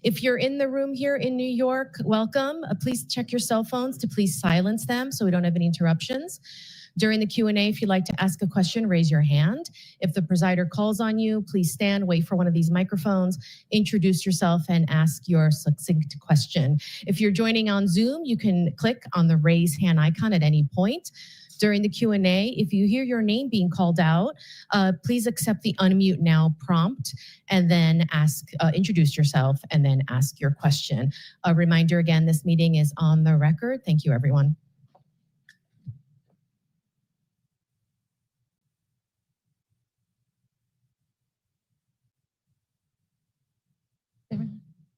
If you're in the room here in New York, welcome. Please check your cell phones to please silence them so we don't have any interruptions. During the Q&A, if you'd like to ask a question, raise your hand. If the presider calls on you, please stand, wait for one of these microphones, introduce yourself, and ask your succinct question. If you're joining on Zoom, you can click on the raise hand icon at any point. During the Q&A, if you hear your name being called out, please accept the unmute now prompt and then introduce yourself and then ask your question. A reminder again, this meeting is on the record. Thank you, everyone.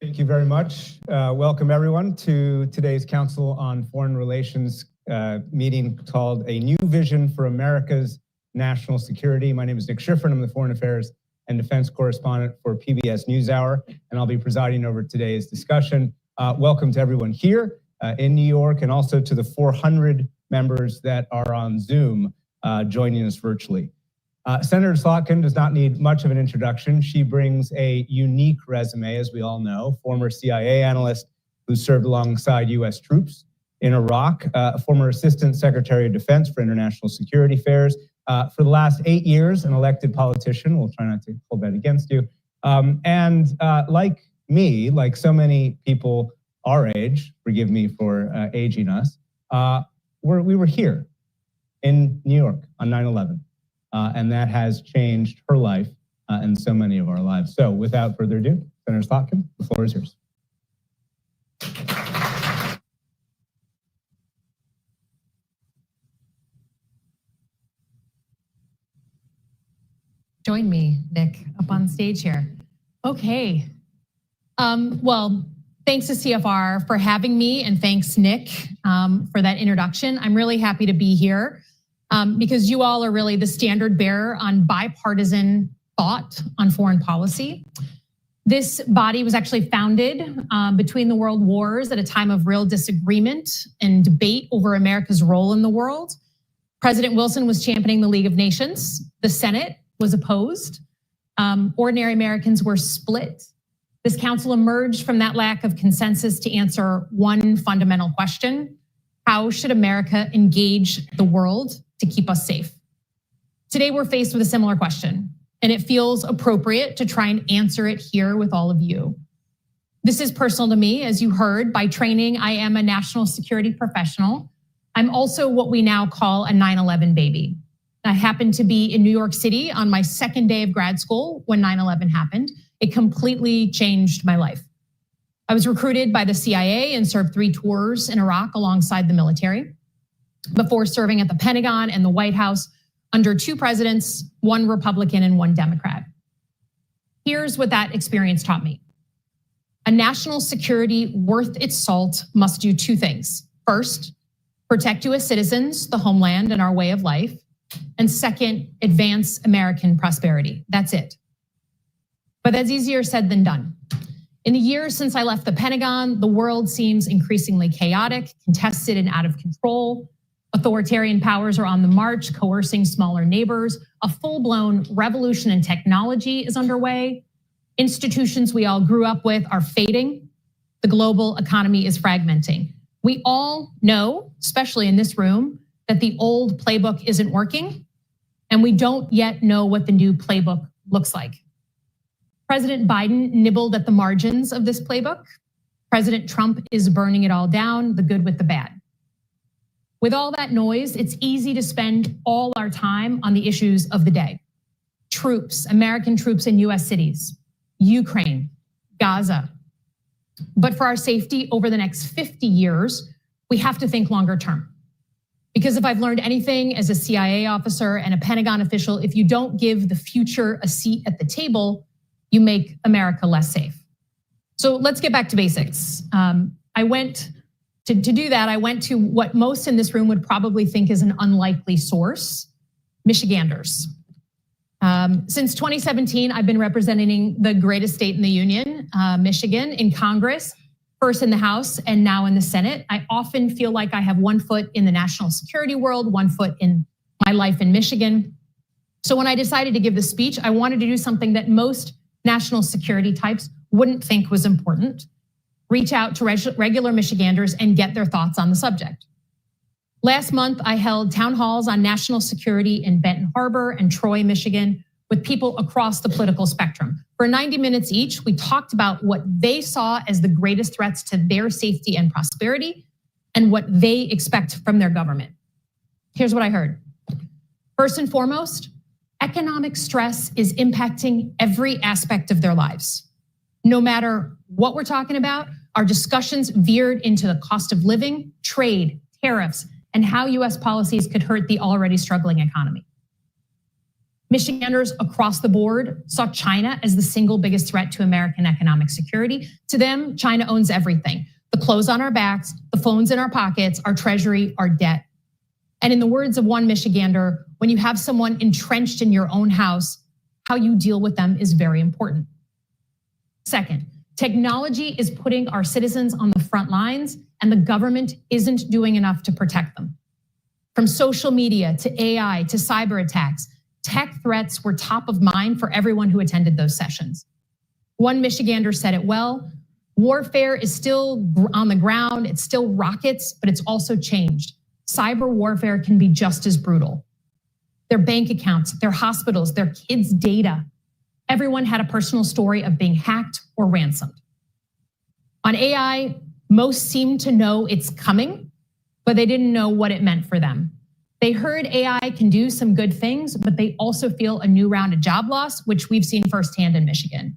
Thank you very much. Welcome everyone to today's Council on Foreign Relations meeting called A New Vision for America's National Security. My name is Nick Schifrin. I'm the Foreign Affairs and Defense Correspondent for PBS NewsHour, and I'll be presiding over today's discussion. Welcome to everyone here in New York, and also to the 400 members that are on Zoom joining us virtually. Senator Slotkin does not need much of an introduction. She brings a unique resume, as we all know, former CIA analyst who served alongside U.S. troops in Iraq, former Assistant Secretary of Defense for International Security Affairs, for the last 8 years, an elected politician. We'll try not to hold that against you. Like me, like so many people our age, forgive me for aging us, we were here in New York on 9/11. And that has changed her life and so many of our lives. So without further ado, Senator Slotkin, the floor is yours. Join me, Nick, up on stage here. Okay. Well, thanks to CFR for having me, and thanks, Nick, for that introduction. I'm really happy to be here. Because you all are really the standard bearer on bipartisan thought on foreign policy. This body was actually founded between the world wars at a time of real disagreement and debate over America's role in the world. President Wilson was championing the League of Nations. The Senate was opposed. Ordinary Americans were split. This council emerged from that lack of consensus to answer one fundamental question: how should America engage the world to keep us safe? Today, we're faced with a similar question, and it feels appropriate to try and answer it here with all of you. This is personal to me. As you heard, by training, I am a national security professional. I'm also what we now call a 9/11 baby. I happened to be in New York City on my second day of grad school when 9/11 happened. It completely changed my life. I was recruited by the CIA and served 3 tours in Iraq alongside the military, before serving at the Pentagon and the White House under 2 presidents, 1 Republican and 1 Democrat. Here's what that experience taught me. A national security worth its salt must do 2 things. First, protect US citizens, the homeland, and our way of life. And second, advance American prosperity. That's it. But that's easier said than done. In the years since I left the Pentagon, the world seems increasingly chaotic, contested, and out of control. Authoritarian powers are on the march, coercing smaller neighbors. A full-blown revolution in technology is underway. Institutions we all grew up with are fading. The global economy is fragmenting. We all know, especially in this room, that the old playbook isn't working, and we don't yet know what the new playbook looks like. President Biden nibbled at the margins of this playbook. President Trump is burning it all down, the good with the bad. With all that noise, it's easy to spend all our time on the issues of the day. Troops, American troops in US cities, Ukraine, Gaza. But for our safety over the next 50 years, we have to think longer term. Because if I've learned anything as a CIA officer and a Pentagon official, if you don't give the future a seat at the table, you make America less safe. So let's get back to basics. To do that, I went to what most in this room would probably think is an unlikely source, Michiganders. Since 2017, I've been representing the greatest state in the union, Michigan, in Congress, first in the House and now in the Senate. I often feel like I have 1 foot in the national security world, 1 foot in my life in Michigan. So when I decided to give this speech, I wanted to do something that most national security types wouldn't think was important, reach out to regular Michiganders and get their thoughts on the subject. Last month, I held town halls on national security in Benton Harbor and Troy, Michigan, with people across the political spectrum. For 90 minutes each, we talked about what they saw as the greatest threats to their safety and prosperity and what they expect from their government. Here's what I heard. First and foremost, economic stress is impacting every aspect of their lives. No matter what we're talking about, our discussions veered into the cost of living, trade, tariffs, and how US policies could hurt the already struggling economy. Michiganders across the board saw China as the single biggest threat to American economic security. To them, China owns everything. The clothes on our backs, the phones in our pockets, our treasury, our debt. And in the words of one Michigander, when you have someone entrenched in your own house, how you deal with them is very important. Second, technology is putting our citizens on the front lines, and the government isn't doing enough to protect them. From social media to AI to cyber attacks, tech threats were top of mind for everyone who attended those sessions. One Michigander said it well, warfare is still on the ground, it's still rockets, but it's also changed. Cyber warfare can be just as brutal. Their bank accounts, their hospitals, their kids' data. Everyone had a personal story of being hacked or ransomed. On AI, most seemed to know it's coming, but they didn't know what it meant for them. They heard AI can do some good things, but they also feel a new round of job loss, which we've seen firsthand in Michigan.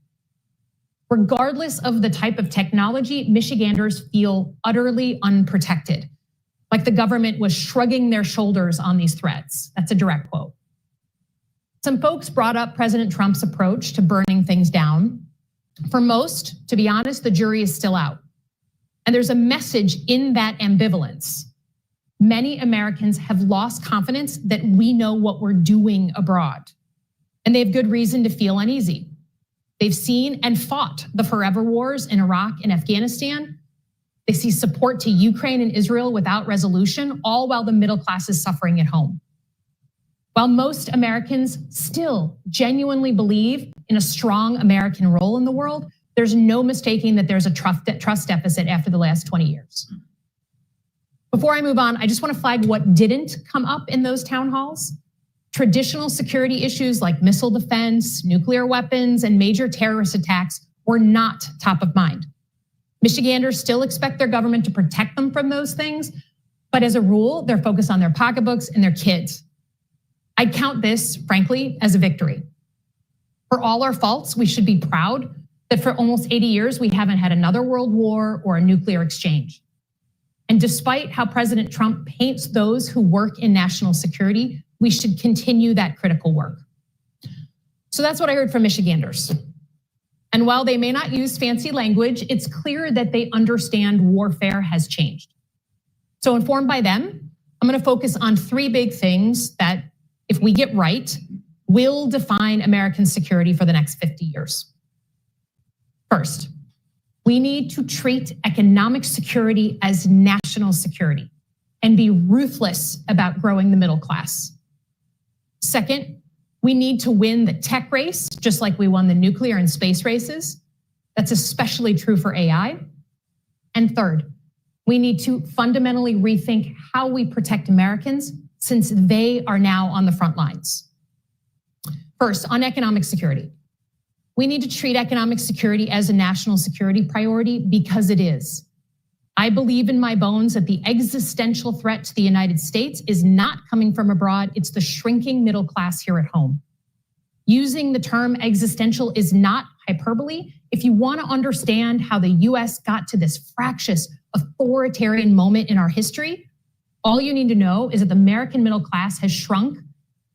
Regardless of the type of technology, Michiganders feel utterly unprotected, like the government was shrugging their shoulders on these threats. That's a direct quote. Some folks brought up President Trump's approach to burning things down. For most, to be honest, the jury is still out. And there's a message in that ambivalence. Many Americans have lost confidence that we know what we're doing abroad. And they have good reason to feel uneasy. They've seen and fought the forever wars in Iraq and Afghanistan. They see support to Ukraine and Israel without resolution, all while the middle class is suffering at home. While most Americans still genuinely believe in a strong American role in the world, there's no mistaking that there's a trust deficit after the last 20 years. Before I move on, I just want to flag what didn't come up in those town halls. Traditional security issues like missile defense, nuclear weapons, and major terrorist attacks were not top of mind. Michiganders still expect their government to protect them from those things, but as a rule, they're focused on their pocketbooks and their kids. I count this, frankly, as a victory. For all our faults, we should be proud that for almost 80 years, we haven't had another world war or a nuclear exchange. And despite how President Trump paints those who work in national security, we should continue that critical work. So that's what I heard from Michiganders. And while they may not use fancy language, it's clear that they understand warfare has changed. So informed by them, I'm going to focus on three big things that, if we get right, will define American security for the next 50 years. First, we need to treat economic security as national security and be ruthless about growing the middle class. Second, we need to win the tech race, just like we won the nuclear and space races. That's especially true for AI. And third, we need to fundamentally rethink how we protect Americans since they are now on the front lines. First, on economic security. We need to treat economic security as a national security priority because it is. I believe in my bones that the existential threat to the United States is not coming from abroad, it's the shrinking middle class here at home. Using the term existential is not hyperbole. If you want to understand how the US got to this fractious, authoritarian moment in our history, all you need to know is that the American middle class has shrunk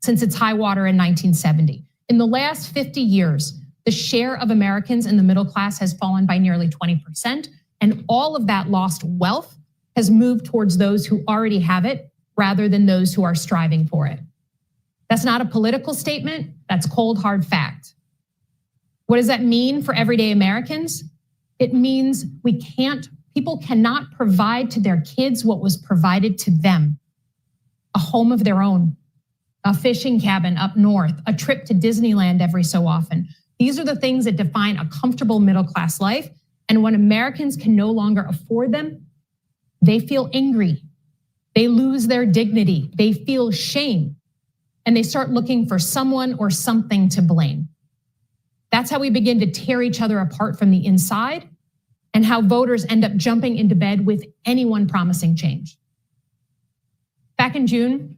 since its high water in 1970. In the last 50 years, the share of Americans in the middle class has fallen by nearly 20%. And all of that lost wealth has moved towards those who already have it rather than those who are striving for it. That's not a political statement, that's cold, hard fact. What does that mean for everyday Americans? It means people cannot provide to their kids what was provided to them. A home of their own, a fishing cabin up north, a trip to Disneyland every so often. These are the things that define a comfortable middle-class life. And when Americans can no longer afford them, they feel angry. They lose their dignity. They feel shame. And they start looking for someone or something to blame. That's how we begin to tear each other apart from the inside, and how voters end up jumping into bed with anyone promising change. Back in June,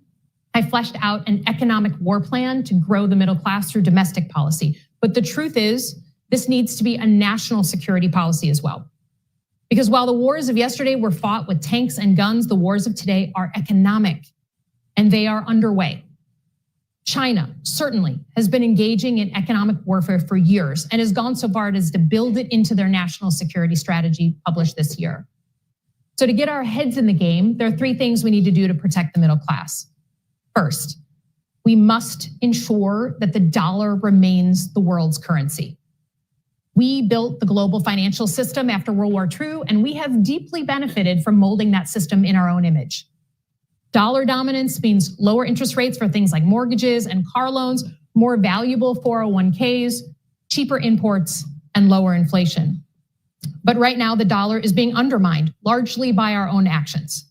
I fleshed out an economic war plan to grow the middle class through domestic policy. But the truth is, this needs to be a national security policy as well. Because while the wars of yesterday were fought with tanks and guns, the wars of today are economic, and they are underway. China certainly has been engaging in economic warfare for years and has gone so far as to build it into their national security strategy published this year. So to get our heads in the game, there are three things we need to do to protect the middle class. First, we must ensure that the dollar remains the world's currency. We built the global financial system after World War II, and we have deeply benefited from molding that system in our own image. Dollar dominance means lower interest rates for things like mortgages and car loans, more valuable 401ks, cheaper imports, and lower inflation. But right now, the dollar is being undermined largely by our own actions.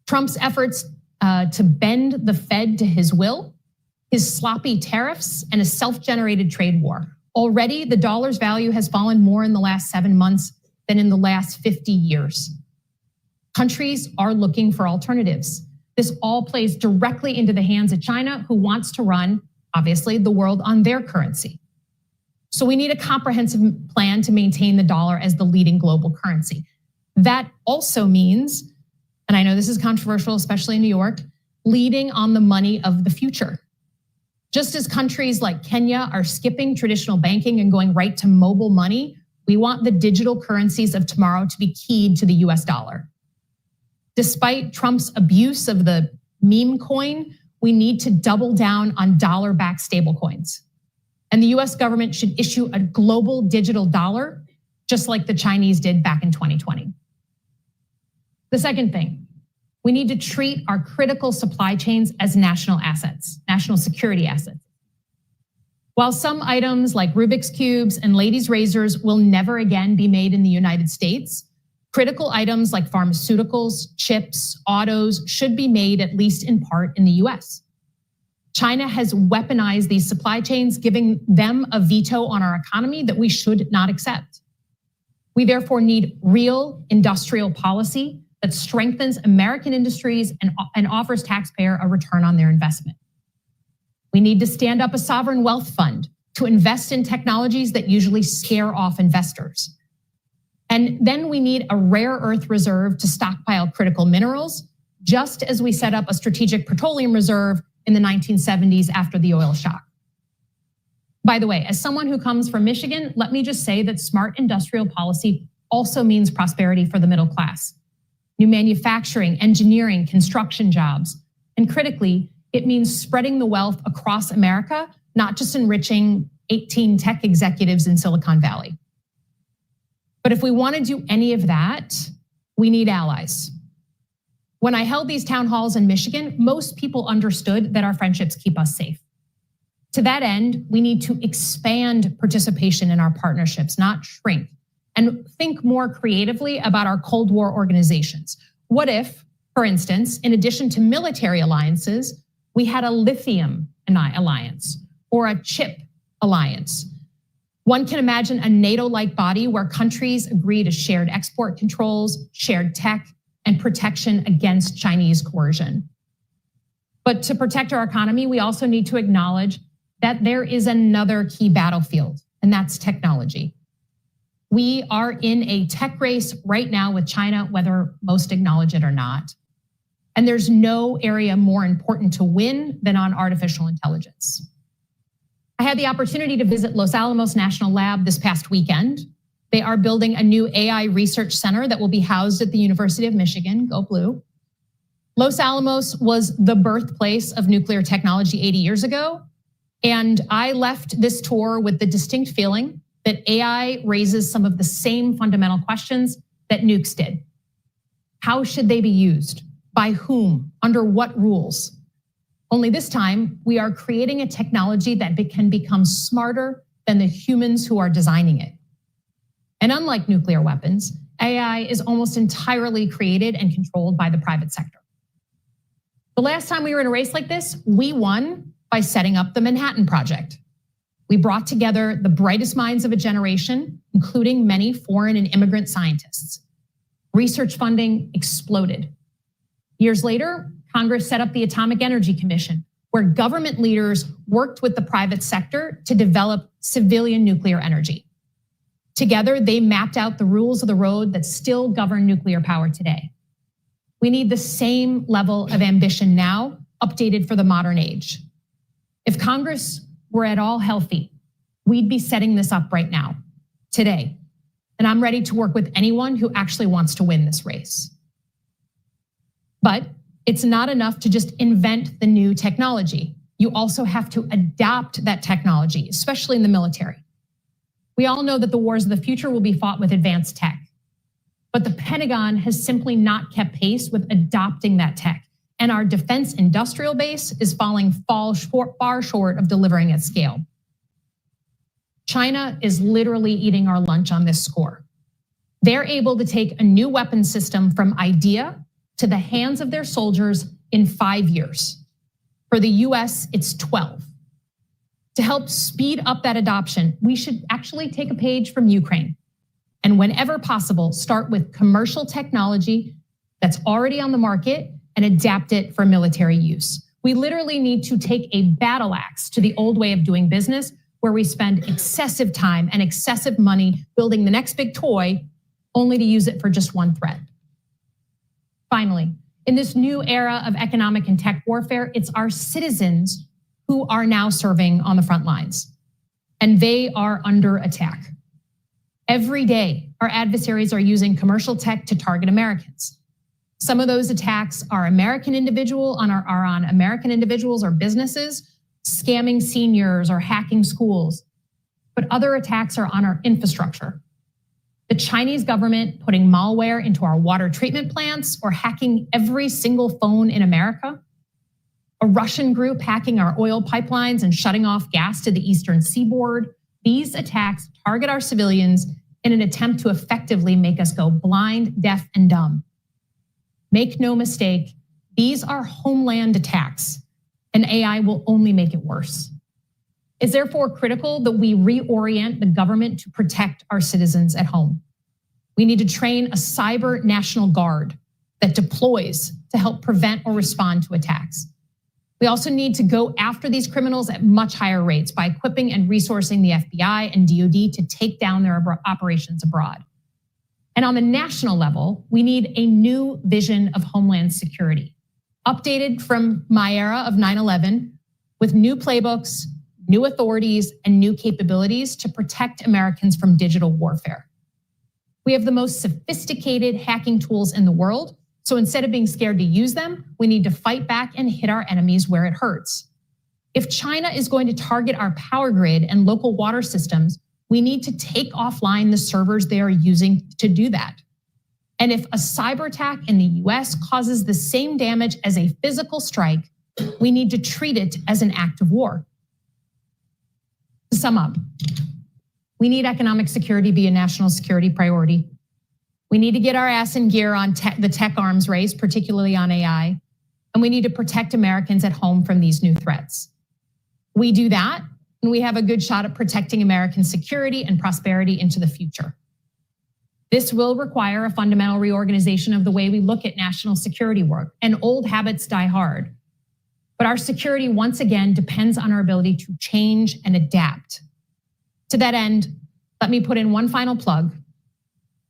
Trump's efforts to bend the Fed to his will, his sloppy tariffs, and a self-generated trade war. Already, the dollar's value has fallen more in the last 7 months than in the last 50 years. Countries are looking for alternatives. This all plays directly into the hands of China, who wants to run, obviously, the world on their currency. So we need a comprehensive plan to maintain the dollar as the leading global currency. That also means, and I know this is controversial, especially in New York, leading on the money of the future. Just as countries like Kenya are skipping traditional banking and going right to mobile money, we want the digital currencies of tomorrow to be keyed to the US dollar. Despite Trump's abuse of the meme coin, we need to double down on dollar-backed stablecoins. And the US government should issue a global digital dollar, just like the Chinese did back in 2020. The second thing, we need to treat our critical supply chains as national assets, national security assets. While some items like Rubik's Cubes and ladies' razors will never again be made in the United States, critical items like pharmaceuticals, chips, autos should be made at least in part in the US. China has weaponized these supply chains, giving them a veto on our economy that we should not accept. We therefore need real industrial policy that strengthens American industries and offers taxpayer a return on their investment. We need to stand up a sovereign wealth fund to invest in technologies that usually scare off investors. And then we need a rare earth reserve to stockpile critical minerals, just as we set up a strategic petroleum reserve in the 1970s after the oil shock. By the way, as someone who comes from Michigan, let me just say that smart industrial policy also means prosperity for the middle class. New manufacturing, engineering, construction jobs. And critically, it means spreading the wealth across America, not just enriching 18 tech executives in Silicon Valley. But if we want to do any of that, we need allies. When I held these town halls in Michigan, most people understood that our friendships keep us safe. To that end, we need to expand participation in our partnerships, not shrink, and think more creatively about our Cold War organizations. What if, for instance, in addition to military alliances, we had a lithium alliance or a chip alliance? One can imagine a NATO-like body where countries agree to shared export controls, shared tech, and protection against Chinese coercion. But to protect our economy, we also need to acknowledge that there is another key battlefield, and that's technology. We are in a tech race right now with China, whether most acknowledge it or not. And there's no area more important to win than on artificial intelligence. I had the opportunity to visit Los Alamos National Lab this past weekend. They are building a new AI research center that will be housed at the University of Michigan, go blue. Los Alamos was the birthplace of nuclear technology 80 years ago. And I left this tour with the distinct feeling that AI raises some of the same fundamental questions that nukes did. How should they be used? By whom? Under what rules? Only this time, we are creating a technology that can become smarter than the humans who are designing it. And unlike nuclear weapons, AI is almost entirely created and controlled by the private sector. The last time we were in a race like this, we won by setting up the Manhattan Project. We brought together the brightest minds of a generation, including many foreign and immigrant scientists. Research funding exploded. Years later, Congress set up the Atomic Energy Commission, where government leaders worked with the private sector to develop civilian nuclear energy. Together, they mapped out the rules of the road that still govern nuclear power today. We need the same level of ambition now, updated for the modern age. If Congress were at all healthy, we'd be setting this up right now, today. And I'm ready to work with anyone who actually wants to win this race. But it's not enough to just invent the new technology. You also have to adopt that technology, especially in the military. We all know that the wars of the future will be fought with advanced tech, but the Pentagon has simply not kept pace with adopting that tech. And our defense industrial base is falling far short of delivering at scale. China is literally eating our lunch on this score. They're able to take a new weapon system from idea to the hands of their soldiers in 5 years. For the US, it's 12. To help speed up that adoption, we should actually take a page from Ukraine. And whenever possible, start with commercial technology that's already on the market and adapt it for military use. We literally need to take a battle axe to the old way of doing business, where we spend excessive time and excessive money building the next big toy, only to use it for just one threat. Finally, in this new era of economic and tech warfare, it's our citizens who are now serving on the front lines, and they are under attack. Every day, our adversaries are using commercial tech to target Americans. Some of those attacks are on American individuals or businesses, scamming seniors or hacking schools. But other attacks are on our infrastructure. The Chinese government putting malware into our water treatment plants or hacking every single phone in America. A Russian group hacking our oil pipelines and shutting off gas to the eastern seaboard. These attacks target our civilians in an attempt to effectively make us go blind, deaf, and dumb. Make no mistake, these are homeland attacks, and AI will only make it worse. It's therefore critical that we reorient the government to protect our citizens at home. We need to train a cyber national guard that deploys to help prevent or respond to attacks. We also need to go after these criminals at much higher rates by equipping and resourcing the FBI and DoD to take down their operations abroad. And on the national level, we need a new vision of homeland security, updated from my era of 9/11, with new playbooks, new authorities, and new capabilities to protect Americans from digital warfare. We have the most sophisticated hacking tools in the world, so instead of being scared to use them, we need to fight back and hit our enemies where it hurts. If China is going to target our power grid and local water systems, we need to take offline the servers they are using to do that. And if a cyber attack in the US causes the same damage as a physical strike, we need to treat it as an act of war. To sum up, we need economic security be a national security priority. We need to get our ass in gear on the tech arms race, particularly on AI. And we need to protect Americans at home from these new threats. We do that, and we have a good shot at protecting American security and prosperity into the future. This will require a fundamental reorganization of the way we look at national security work, and old habits die hard. But our security, once again, depends on our ability to change and adapt. To that end, let me put in one final plug.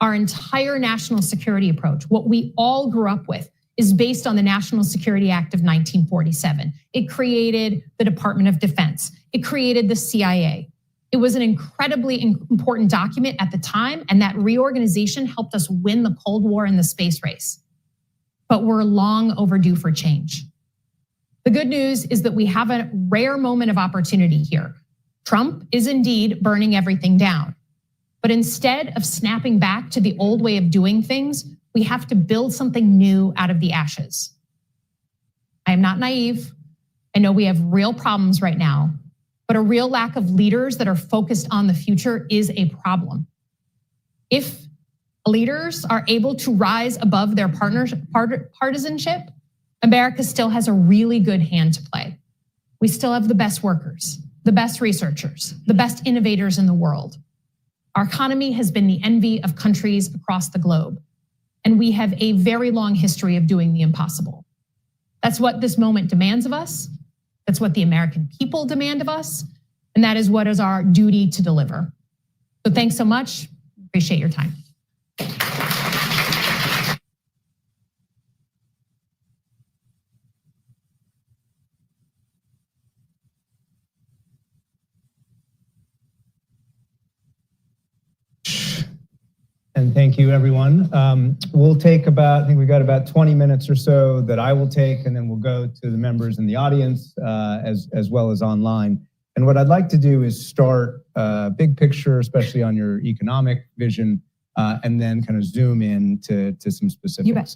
Our entire national security approach, what we all grew up with, is based on the National Security Act of 1947. It created the Department of Defense. It created the CIA. It was an incredibly important document at the time, and that reorganization helped us win the Cold War and the space race. But we're long overdue for change. The good news is that we have a rare moment of opportunity here. Trump is indeed burning everything down. But instead of snapping back to the old way of doing things, we have to build something new out of the ashes. I am not naive. I know we have real problems right now, but a real lack of leaders that are focused on the future is a problem. If leaders are able to rise above their partisanship, America still has a really good hand to play. We still have the best workers, the best researchers, the best innovators in the world. Our economy has been the envy of countries across the globe, and we have a very long history of doing the impossible. That's what this moment demands of us. That's what the American people demand of us, and that is what is our duty to deliver. So thanks so much. Appreciate your time. And thank you, everyone. We'll take I think we've got about 20 minutes or so that I will take, and then we'll go to the members in the audience as well as online. And what I'd like to do is start big picture, especially on your economic vision, and then kind of zoom in to some specifics. You bet.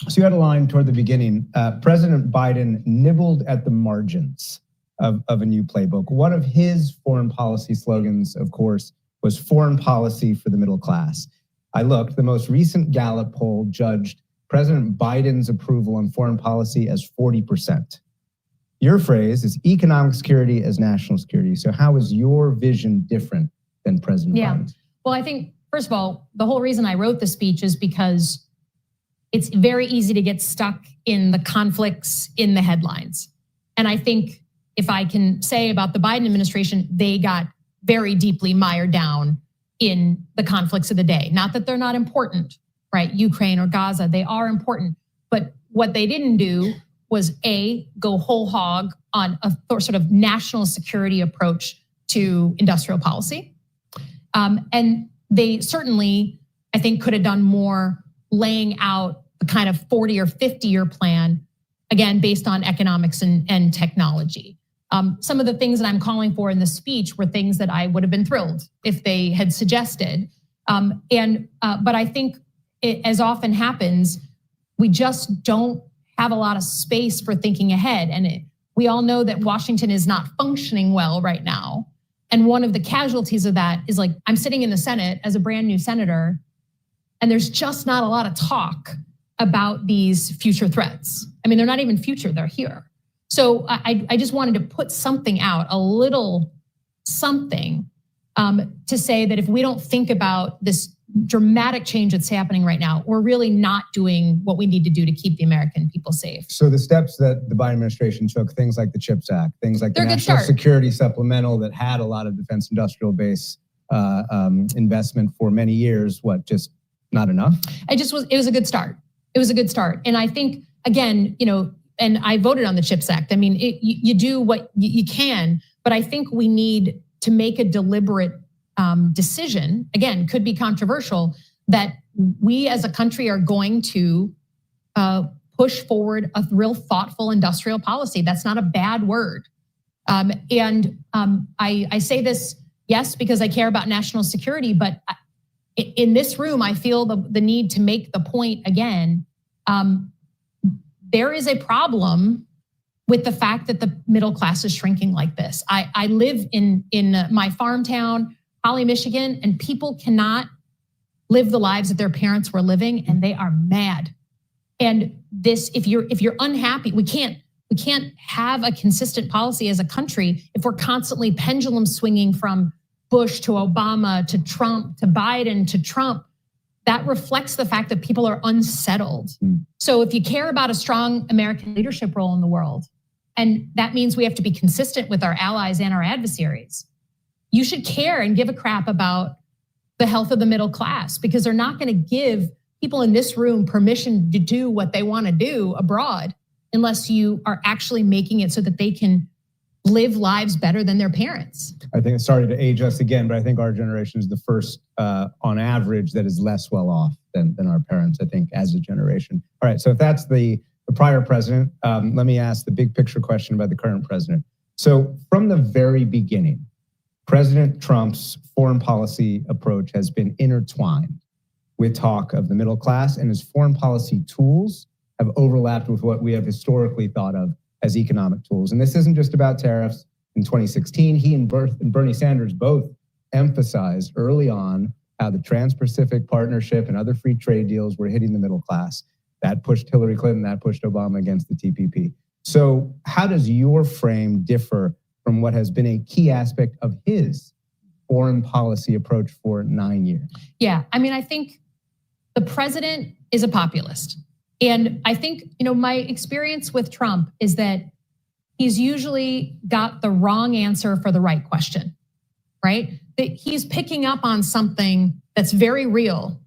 So you had a line toward the beginning. President Biden nibbled at the margins of a new playbook. One of his foreign policy slogans, of course, was foreign policy for the middle class. I looked, the most recent Gallup poll judged President Biden's approval on foreign policy as 40%. Your phrase is economic security as national security. So how is your vision different than President Biden's? Well, I think, first of all, the whole reason I wrote the speech is because it's very easy to get stuck in the conflicts in the headlines. And I think if I can say about the Biden administration, they got very deeply mired down in the conflicts of the day. Not that they're not important, right? Ukraine or Gaza, they are important. But what they didn't do was go whole hog on a sort of national security approach to industrial policy. And they certainly, I think, could have done more laying out the kind of 40 or 50-year plan, again, based on economics and technology. Some of the things that I'm calling for in the speech were things that I would have been thrilled if they had suggested. But I think, as often happens, we just don't have a lot of space for thinking ahead. And we all know that Washington is not functioning well right now. And one of the casualties of that is, like, I'm sitting in the Senate as a brand new senator, and there's just not a lot of talk about these future threats. I mean, they're not even future, they're here. So I just wanted to put something out, a little something, to say that if we don't think about this dramatic change that's happening right now, we're really not doing what we need to do to keep the American people safe. So the steps that the Biden administration took, things like the CHIPS Act, things like the National Security Supplemental that had a lot of defense industrial base investment for many years, just not enough? It was a good start. It was a good start. And I think, again, and I voted on the CHIPS Act. I mean, you do what you can, but I think we need to make a deliberate decision, again, could be controversial, that we as a country are going to push forward a real thoughtful industrial policy. That's not a bad word. I say this, yes, because I care about national security, but in this room, I feel the need to make the point again. There is a problem with the fact that the middle class is shrinking like this. I live in my farm town, Holly, Michigan, and people cannot live the lives that their parents were living, and they are mad. And this, if you're unhappy, we can't have a consistent policy as a country if we're constantly pendulum swinging from Bush to Obama to Trump to Biden to Trump. That reflects the fact that people are unsettled. So if you care about a strong American leadership role in the world, and that means we have to be consistent with our allies and our adversaries, you should care and give a crap about the health of the middle class, because they're not going to give people in this room permission to do what they want to do abroad unless you are actually making it so that they can live lives better than their parents. I think it's sorry to age us again, but I think our generation is the first on average that is less well off than our parents, I think, as a generation. All right, so if that's the prior president, let me ask the big picture question about the current president. So from the very beginning, President Trump's foreign policy approach has been intertwined with talk of the middle class, and his foreign policy tools have overlapped with what we have historically thought of as economic tools. And this isn't just about tariffs. In 2016, he and Bernie Sanders both emphasized early on how the Trans-Pacific Partnership and other free trade deals were hitting the middle class. That pushed Hillary Clinton, that pushed Obama against the TPP. So how does your frame differ from what has been a key aspect of his foreign policy approach for 9 years? Yeah, I mean, I think the president is a populist. And I think, my experience with Trump is that he's usually got the wrong answer for the right question, right? That he's picking up on something that's very real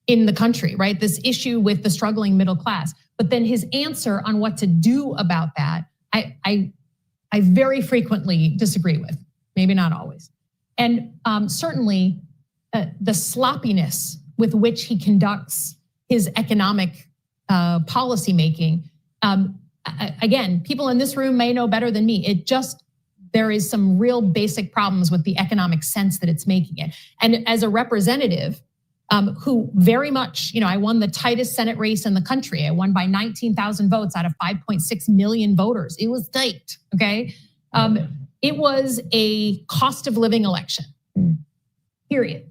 in the country, right? This issue with the struggling middle class. But then his answer on what to do about that, I very frequently disagree with, maybe not always. And certainly the sloppiness with which he conducts his economic policy making. Again, people in this room may know better than me. There is some real basic problems with the economic sense that it's making it. And as a representative who very much, I won the tightest Senate race in the country. I won by 19,000 votes out of 5.6 million voters. It was tight, okay? It was a cost of living election, period.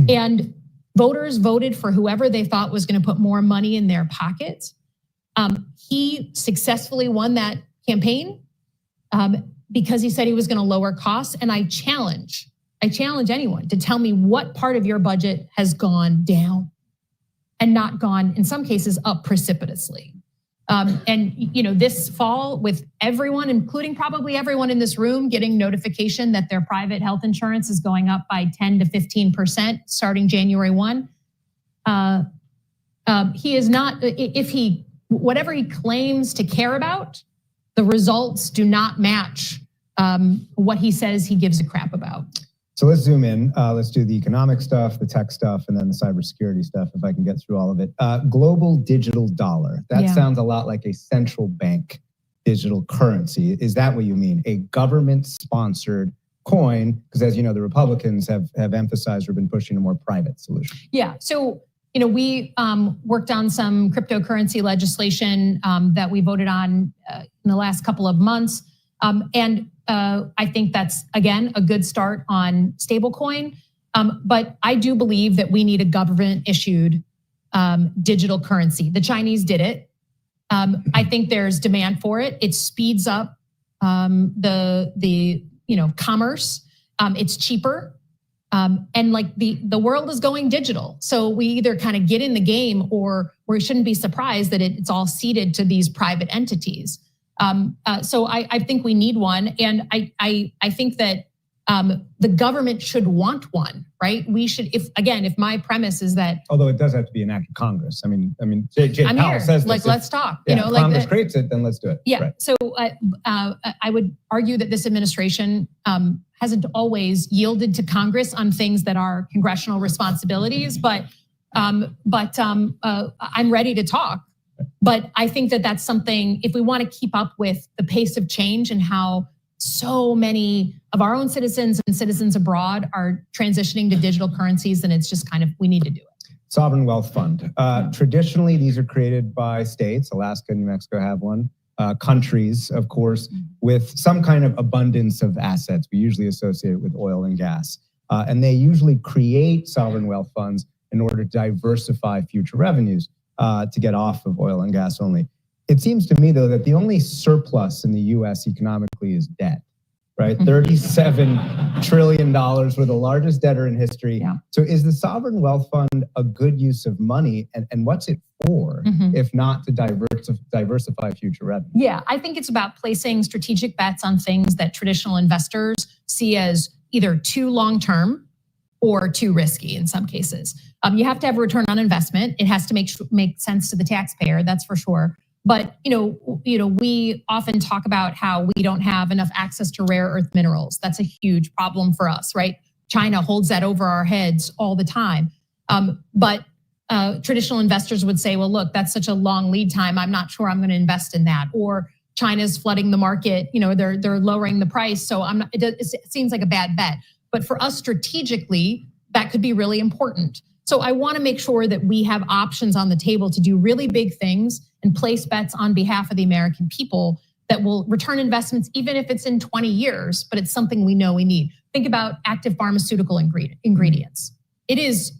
And voters voted for whoever they thought was going to put more money in their pockets. He successfully won that campaign because he said he was going to lower costs. And I challenge anyone to tell me what part of your budget has gone down and not gone, in some cases, up precipitously. And this fall, with everyone, including probably everyone in this room, getting notification that their private health insurance is going up by 10 to 15% starting January 1. He is not, whatever he claims to care about, the results do not match what he says he gives a crap about. So let's zoom in. Let's do the economic stuff, the tech stuff, and then the cybersecurity stuff, if I can get through all of it. Global digital dollar. That sounds a lot like a central bank digital currency. Is that what you mean? A government-sponsored coin? Because as you know, the Republicans have emphasized or been pushing a more private solution. Yeah. So, we worked on some cryptocurrency legislation that we voted on in the last couple of months. And I think that's, again, a good start on stablecoin. But I do believe that we need a government-issued digital currency. The Chinese did it. I think there's demand for it. It speeds up the commerce. It's cheaper. And like the world is going digital. So we either kind of get in the game or we shouldn't be surprised that it's all ceded to these private entities. So I think we need one. And I think that the government should want one, right? We should, if my premise is that. Although it does have to be an act of Congress. I mean, Jay Powell says this. Let's talk. If Congress creates it, then let's do it. Yeah. Right. So I would argue that this administration hasn't always yielded to Congress on things that are congressional responsibilities, but I'm ready to talk. But I think that that's something, if we want to keep up with the pace of change and how so many of our own citizens and citizens abroad are transitioning to digital currencies, then it's just we need to do it. Sovereign wealth fund. Traditionally, these are created by states. Alaska and New Mexico have one. Countries, of course, with some kind of abundance of assets. We usually associate it with oil and gas. And they usually create sovereign wealth funds in order to diversify future revenues. To get off of oil and gas only. It seems to me, though, that the only surplus in the US economically is debt, right? $37 trillion. We're the largest debtor in history. Yeah. So is the sovereign wealth fund a good use of money? And what's it for, if not to diversify future revenue? Yeah, I think it's about placing strategic bets on things that traditional investors see as either too long-term or too risky in some cases. You have to have a return on investment. It has to make sense to the taxpayer, that's for sure. But we often talk about how we don't have enough access to rare earth minerals. That's a huge problem for us, right? China holds that over our heads all the time. But traditional investors would say, well, look, that's such a long lead time. I'm not sure I'm going to invest in that. Or China's flooding the market. They're lowering the price. So it seems like a bad bet. But for us strategically, that could be really important. So I want to make sure that we have options on the table to do really big things and place bets on behalf of the American people that will return investments, even if it's in 20 years, but it's something we know we need. Think about active pharmaceutical ingredients. It is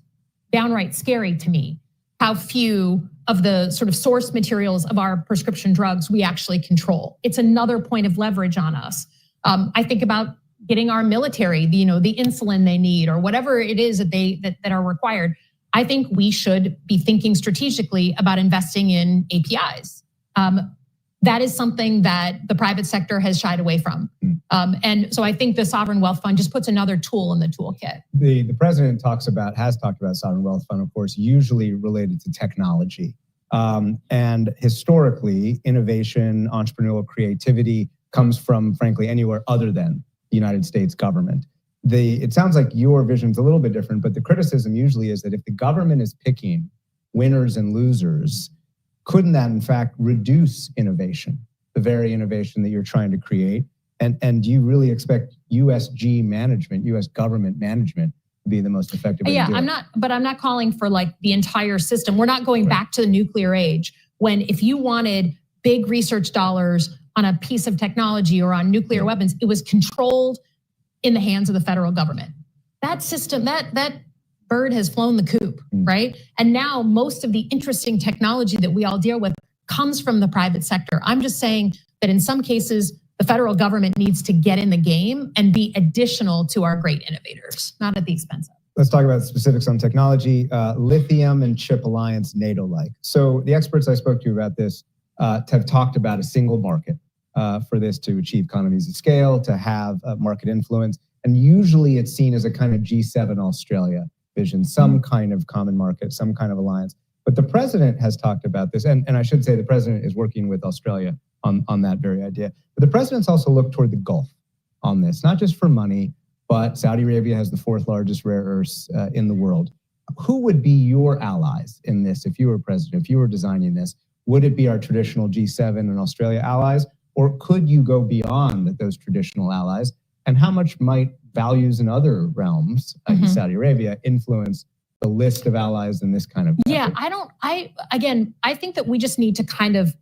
downright scary to me how few of the sort of source materials of our prescription drugs we actually control. It's another point of leverage on us. I think about getting our military, the insulin they need or whatever it is that are required. I think we should be thinking strategically about investing in APIs. That is something that the private sector has shied away from. And so I think the Sovereign Wealth Fund just puts another tool in the toolkit. The president has talked about Sovereign Wealth Fund, of course, usually related to technology. And historically, innovation, entrepreneurial creativity comes from, frankly, anywhere other than the United States government. It sounds like your vision's a little bit different, but the criticism usually is that if the government is picking winners and losers, couldn't that in fact reduce innovation, the very innovation that you're trying to create? And do you really expect USG management, US government management, to be the most effective way to do it? I'm not calling for like the entire system. We're not going back to the nuclear age when if you wanted big research dollars on a piece of technology or on nuclear weapons, it was controlled in the hands of the federal government. That system, that bird has flown the coop, right? And now most of the interesting technology that we all deal with comes from the private sector. I'm just saying that in some cases, the federal government needs to get in the game and be additional to our great innovators, not at the expense of. Let's talk about specifics on technology, lithium and chip alliance, NATO-like. So the experts I spoke to about this have talked about a single market for this to achieve economies of scale, to have market influence. And usually it's seen as a kind of G7 Australia vision, some kind of common market, some kind of alliance. But the president has talked about this, and I should say the president is working with Australia on that very idea. But the president's also looked toward the Gulf on this, not just for money, but Saudi Arabia has the 4th largest rare earths in the world. Who would be your allies in this if you were president, if you were designing this? Would it be our traditional G7 and Australia allies, or could you go beyond those traditional allies? And how much might values in other realms, like Saudi Arabia, influence the list of allies in this kind of effort? I think that we just need to kind of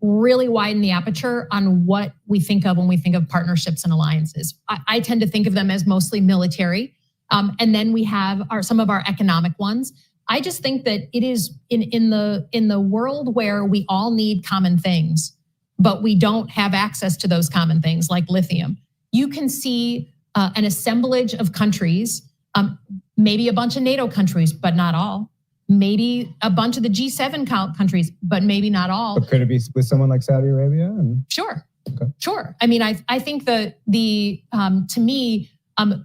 really widen the aperture on what we think of when we think of partnerships and alliances. I tend to think of them as mostly military. And then we have some of our economic ones. I just think that it is in the world where we all need common things, but we don't have access to those common things like lithium. You can see an assemblage of countries, maybe a bunch of NATO countries, but not all. Maybe a bunch of the G7 countries, but maybe not all. But could it be with someone like Saudi Arabia? Sure. Okay. Sure. I mean, I think that to me,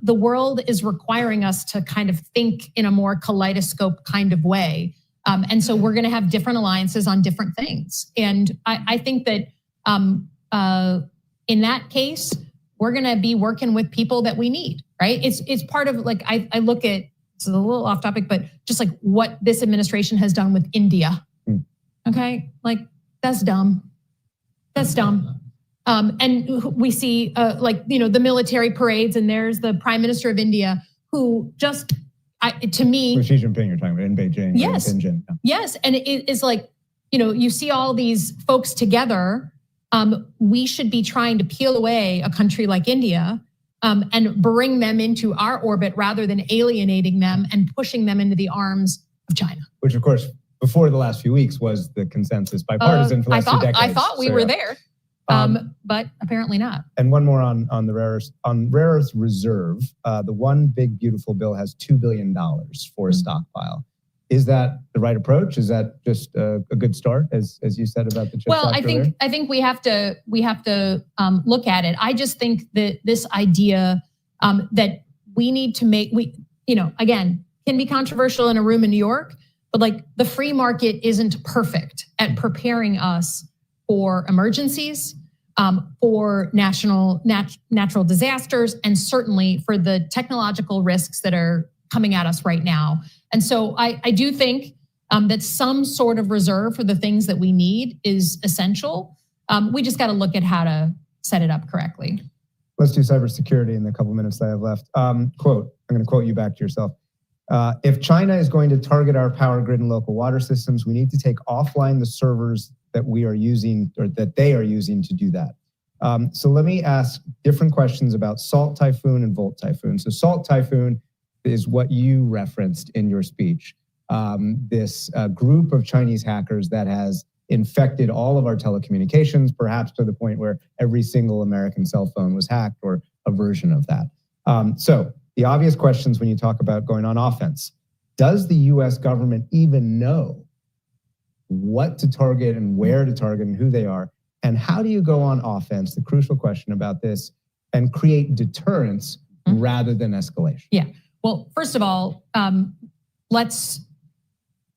the world is requiring us to kind of think in a more kaleidoscope kind of way. And so we're going to have different alliances on different things. And I think that in that case, we're going to be working with people that we need, right? It's part of like, I look at, it's a little off topic, but just like what this administration has done with India. Okay. Like that's dumb. That's dumb. And we see the military parades, and there's the Prime Minister of India who just, to me. For Xi Jinping you're talking about in Beijing. Yes. Yes. And it is like, you see all these folks together. We should be trying to peel away a country like India and bring them into our orbit rather than alienating them and pushing them into the arms of China. Which, of course, before the last few weeks was the consensus bipartisan for the last 2 decades. I thought we were there, but apparently not. And one more on the rare earth reserve. The one big beautiful bill has $2 billion for a stockpile. Is that the right approach? Is that just a good start, as you said about the CHIPS Act earlier? I think we have to look at it. I just think that this idea that we need to make, again, can be controversial in a room in New York, but like the free market isn't perfect at preparing us for emergencies, for natural disasters, and certainly for the technological risks that are coming at us right now. And so I do think that some sort of reserve for the things that we need is essential. We just got to look at how to set it up correctly. Let's do cybersecurity in the couple minutes that I have left. Quote, I'm going to quote you back to yourself. If China is going to target our power grid and local water systems, we need to take offline the servers that we are using, or that they are using to do that. So let me ask different questions about Salt Typhoon and Volt Typhoon. So Salt Typhoon is what you referenced in your speech. This group of Chinese hackers that has infected all of our telecommunications, perhaps to the point where every single American cell phone was hacked or a version of that. So the obvious questions when you talk about going on offense: does the US government even know what to target and where to target and who they are? And how do you go on offense, the crucial question about this, and create deterrence rather than escalation? Yeah, well, first of all, let's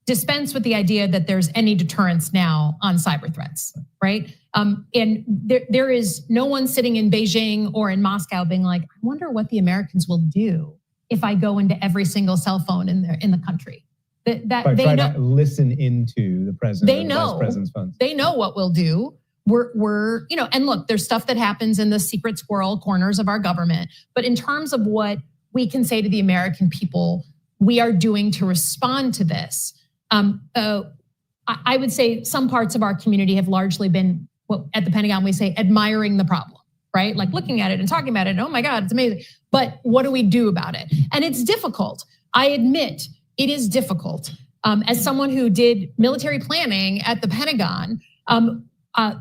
dispense with the idea that there's any deterrence now on cyber threats, right? And there is no one sitting in Beijing or in Moscow being like, I wonder what the Americans will do if I go into every single cell phone in the country. That they know, to listen into the president. They know. The vice president's phones. They know what we'll do. We're and look, there's stuff that happens in the secret squirrel corners of our government. But in terms of what we can say to the American people, we are doing to respond to this. I would say some parts of our community have largely been, what at the Pentagon we say, admiring the problem, right? Like looking at it and talking about it. Oh my God, it's amazing. But what do we do about it? And it's difficult. I admit it is difficult. As someone who did military planning at the Pentagon,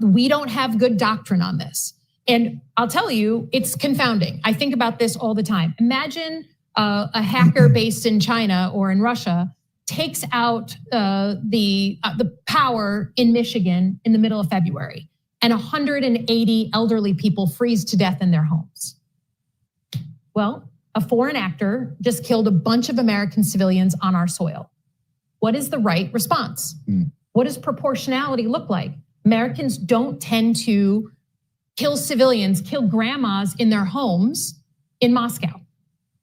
we don't have good doctrine on this. And I'll tell you, it's confounding. I think about this all the time. Imagine a hacker based in China or in Russia takes out the power in Michigan in the middle of February, and 180 elderly people freeze to death in their homes. Well, a foreign actor just killed a bunch of American civilians on our soil. What is the right response? What does proportionality look like? Americans don't tend to kill civilians, kill grandmas in their homes in Moscow.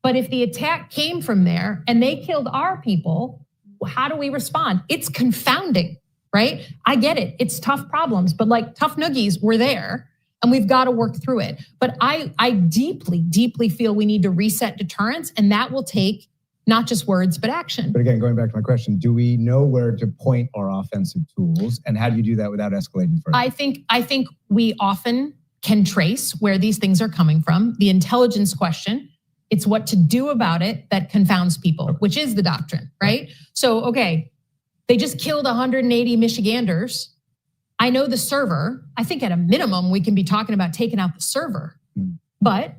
But if the attack came from there and they killed our people, how do we respond? It's confounding, right? I get it. It's tough problems, but like tough noogies, we're there and we've got to work through it. But I deeply, deeply feel we need to reset deterrence, and that will take not just words, but action. But again, going back to my question, do we know where to point our offensive tools, and how do you do that without escalating further? I think we often can trace where these things are coming from. The intelligence question, it's what to do about it that confounds people, which is the doctrine, right? So, okay, they just killed 180 Michiganders. I know the server. I think at a minimum, we can be talking about taking out the server. But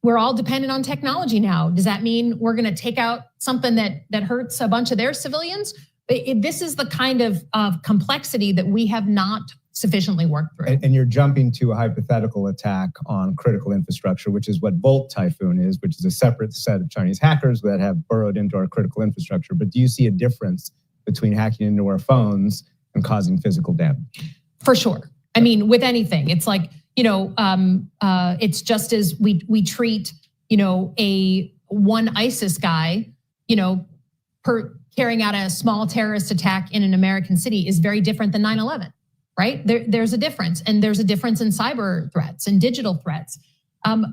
we're all dependent on technology now. Does that mean we're going to take out something that hurts a bunch of their civilians? This is the kind of complexity that we have not sufficiently worked through. And you're jumping to a hypothetical attack on critical infrastructure, which is what Volt Typhoon is, which is a separate set of Chinese hackers that have burrowed into our critical infrastructure. But do you see a difference between hacking into our phones and causing physical damage? For sure. I mean, with anything, it's like, it's just as we treat, a one ISIS guy, carrying out a small terrorist attack in an American city is very different than 9/11, right? There's a difference, and there's a difference in cyber threats and digital threats.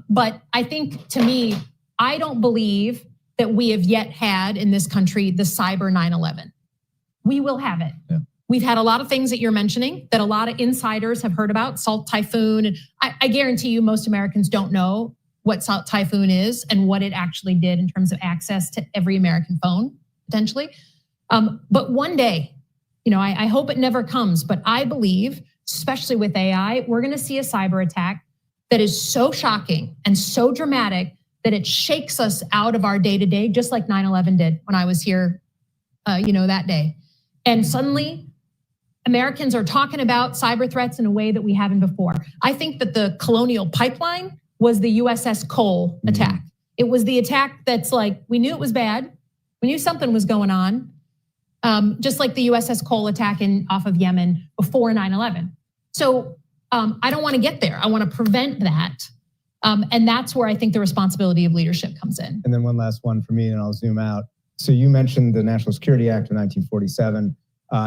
But I think, to me, I don't believe that we have yet had in this country the cyber 9/11. We will have it. Yeah. We've had a lot of things that you're mentioning that a lot of insiders have heard about, Salt Typhoon. And I guarantee you most Americans don't know what Salt Typhoon is and what it actually did in terms of access to every American phone, potentially. But one day, I hope it never comes, but I believe, especially with AI, we're going to see a cyber attack that is so shocking and so dramatic that it shakes us out of our day-to-day, just like 9/11 did when I was here, that day. And suddenly, Americans are talking about cyber threats in a way that we haven't before. I think that the Colonial Pipeline was the USS Cole attack. It was the attack that's like, we knew it was bad. We knew something was going on. Just like the USS Cole attack off of Yemen before 9/11. So I don't want to get there. I want to prevent that. And that's where I think the responsibility of leadership comes in. And then one last one for me, and I'll zoom out. So you mentioned the National Security Act of 1947.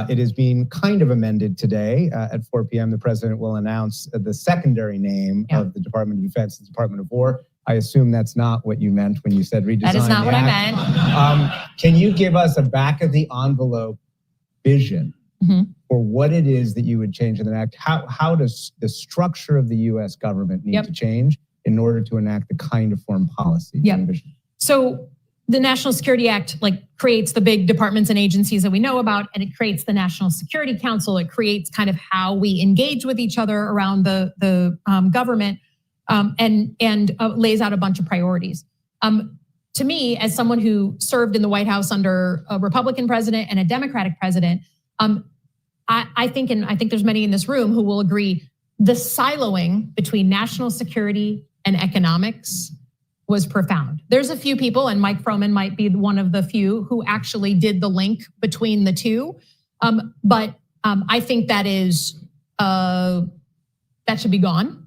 It is being kind of amended today. At 4 p.m., the president will announce the secondary name of the Department of Defense, the Department of War. I assume that's not what you meant when you said redesign. That is not what I meant. Can you give us a back of the envelope vision for what it is that you would change in the act. How does the structure of the U.S. government need to change in order to enact the kind of foreign policy? So the National Security Act creates the big departments and agencies that we know about, and it creates the National Security Council. It creates kind of how we engage with each other around the government, and lays out a bunch of priorities. To me, as someone who served in the White House under a Republican president and a Democratic president, I think there's many in this room who will agree, the siloing between national security and economics was profound. There's a few people, and Mike Froman might be one of the few, who actually did the link between the two. But I think that should be gone.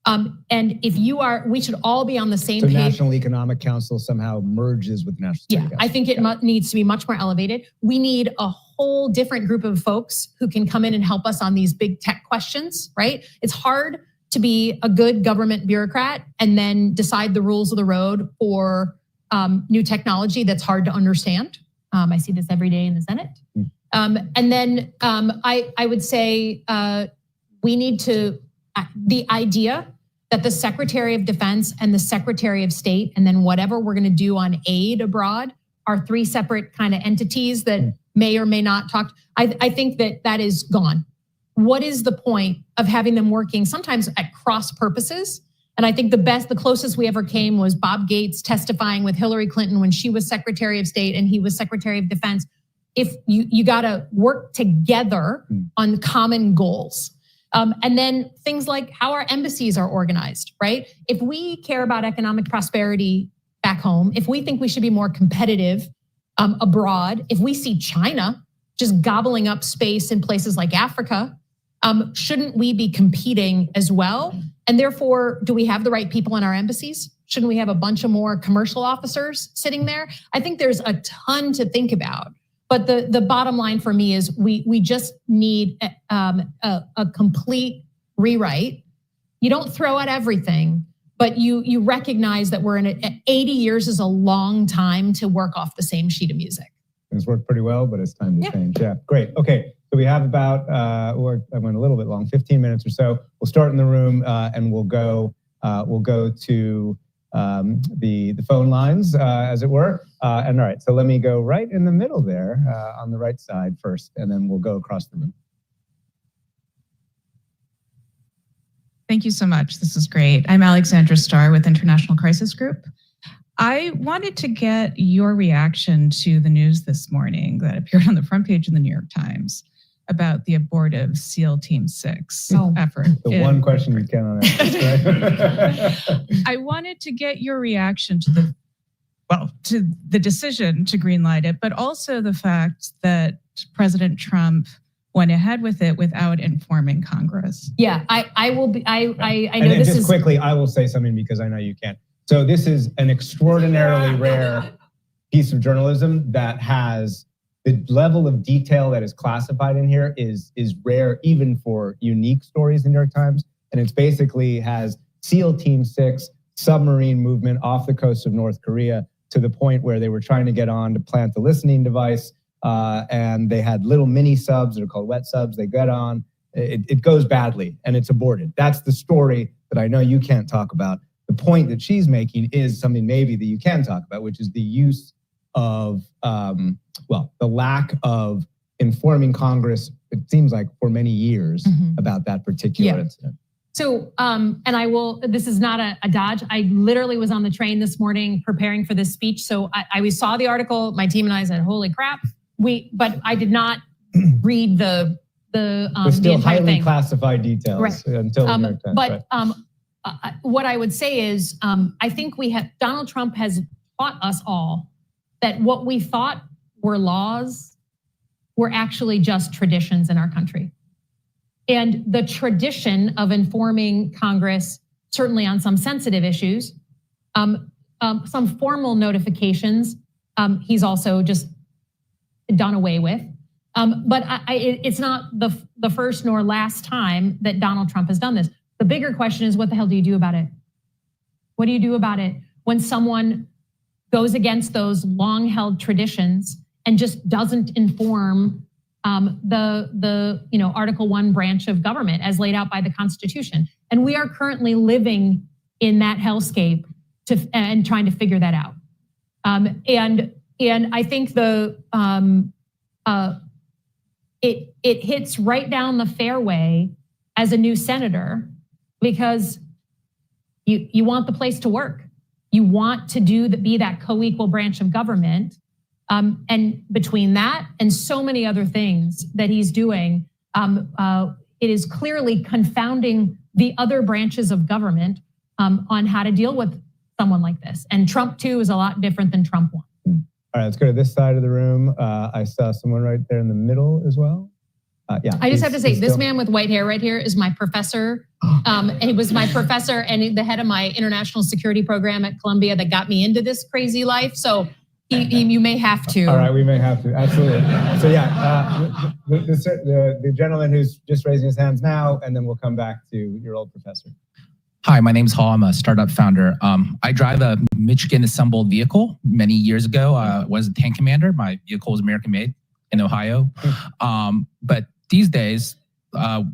And we should all be on the same page. So National Economic Council somehow merges with National Security Council. I think it needs to be much more elevated. We need a whole different group of folks who can come in and help us on these big tech questions, right? It's hard to be a good government bureaucrat and then decide the rules of the road for new technology that's hard to understand. I see this every day in the Senate. And then I would say we need to, the idea that the Secretary of Defense and the Secretary of State, and then whatever we're gonna do on aid abroad, are three separate kind of entities that may or may not talk. I think that is gone. What is the point of having them working sometimes at cross purposes? And I think the closest we ever came was Bob Gates testifying with Hillary Clinton when she was Secretary of State and he was Secretary of Defense. If you gotta work together on common goals. And then things like how our embassies are organized, right? If we care about economic prosperity back home, if we think we should be more competitive abroad, if we see China just gobbling up space in places like Africa, shouldn't we be competing as well? And therefore, do we have the right people in our embassies? Shouldn't we have a bunch of more commercial officers sitting there? I think there's a ton to think about. But the bottom line for me is we just need a complete rewrite. You don't throw out everything, but you recognize that we're in 80 years is a long time to work off the same sheet of music. It's worked pretty well, but it's time to change. Yeah, great. Okay, so we have about, I went a little bit long, 15 minutes or so. We'll start in the room and we'll go to the phone lines, as it were. And all right, so let me go right in the middle there on the right side first, and then we'll go across the room. Thank you so much. This is great. I'm Alexandra Starr with International Crisis Group. I wanted to get your reaction to the news this morning that appeared on the front page of the New York Times about the abortive SEAL Team 6 effort. The one question you cannot ask, right? I wanted to get your reaction to the decision to greenlight it, but also the fact that President Trump went ahead with it without informing Congress. Yeah, I will be, I know and this just is- quickly, I will say something because I know you can't. So this is an extraordinarily rare piece of journalism that has the level of detail that is classified in here is rare even for unique stories in New York Times. And it's basically has SEAL Team 6 submarine movement off the coast of North Korea to the point where they were trying to get on to plant the listening device. And they had little mini subs that are called wet subs. They get on, it goes badly and it's aborted. That's the story that I know you can't talk about. The point that she's making is something maybe that you can talk about, which is the use of, the lack of informing Congress, it seems like for many years about that particular incident. So, and I will, this is not a dodge. I literally was on the train this morning preparing for this speech. So I saw the article, my team and I said, holy crap. But I did not read the still entire highly thing. Classified details until the New York Times, but what I would say is, I think Donald Trump has taught us all that what we thought were laws were actually just traditions in our country. And the tradition of informing Congress, certainly on some sensitive issues, some formal notifications, he's also just done away with. But it's not the first nor last time that Donald Trump has done this. The bigger question is, what the hell do you do about it? What do you do about it when someone goes against those long-held traditions and just doesn't inform the Article 1 branch of government as laid out by the Constitution. And we are currently living in that hellscape and trying to figure that out. And I think it hits right down the fairway as a new senator, because you want the place to work. You want to be that co-equal branch of government. And between that and so many other things that he's doing, it is clearly confounding the other branches of government on how to deal with someone like this. And Trump 2 is a lot different than Trump 1. All right, let's go to this side of the room. I saw someone right there in the middle as well. Yeah. I just have to say, this man with white hair right here is my professor. He was my professor and the head of my international security program at Columbia that got me into this crazy life. So you may have to. All right, we may have to, absolutely. So yeah, the gentleman who's just raising his hands now, and then we'll come back to your old professor. Hi, my name's Hall. I'm a startup founder. I drive a Michigan assembled vehicle. Many years ago, I was a tank commander. My vehicle was American made in Ohio. But these days,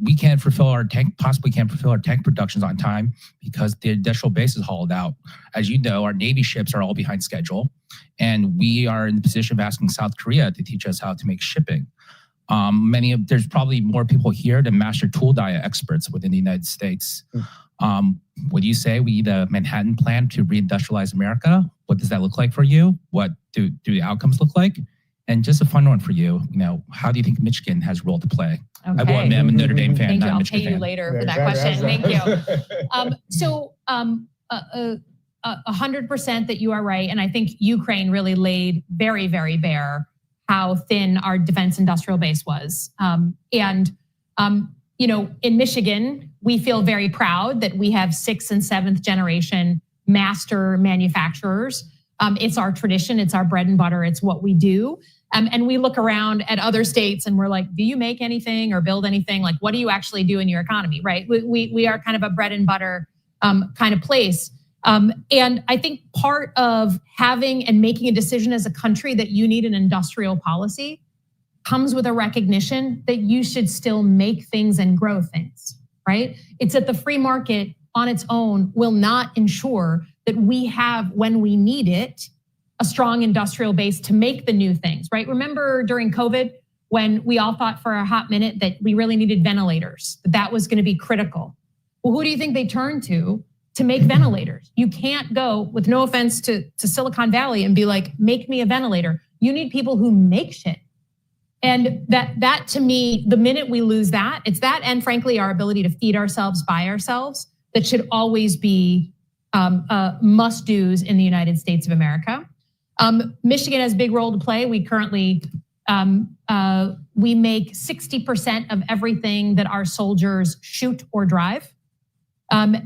we can't fulfill our tank productions on time because the industrial base is hauled out. As you know, our Navy ships are all behind schedule, and we are in the position of asking South Korea to teach us how to make shipping. There's probably more people here than master tool die experts within the United States. Would you say we need a Manhattan plan to reindustrialize America? What does that look like for you? What do the outcomes look like? And just a fun one for you, how do you think Michigan has a role to play? Okay. I'm a Notre Dame fan, Thank you. not a I'll Michigan pay you fan. later for that question. Thank you. 100% that you are right. And I think Ukraine really laid very, very bare how thin our defense industrial base was. In Michigan, we feel very proud that we have 6th and 7th generation master manufacturers. It's our tradition, it's our bread and butter, it's what we do. And we look around at other states and we're like, do you make anything or build anything? Like, what do you actually do in your economy, right? We are kind of a bread and butter kind of place. And I think part of having and making a decision as a country that you need an industrial policy comes with a recognition that you should still make things and grow things, right? It's that the free market on its own will not ensure that we have, when we need it, a strong industrial base to make the new things, right? Remember during COVID, when we all thought for a hot minute that we really needed ventilators, that was gonna be critical. Well, who do you think they turned to make ventilators? You can't go, with no offense to Silicon Valley, and be like, make me a ventilator. You need people who make shit. And that to me, the minute we lose that, it's that, and frankly, our ability to feed ourselves by ourselves, that should always be must-dos in the United States of America. Michigan has a big role to play. We currently, we make 60% of everything that our soldiers shoot or drive. But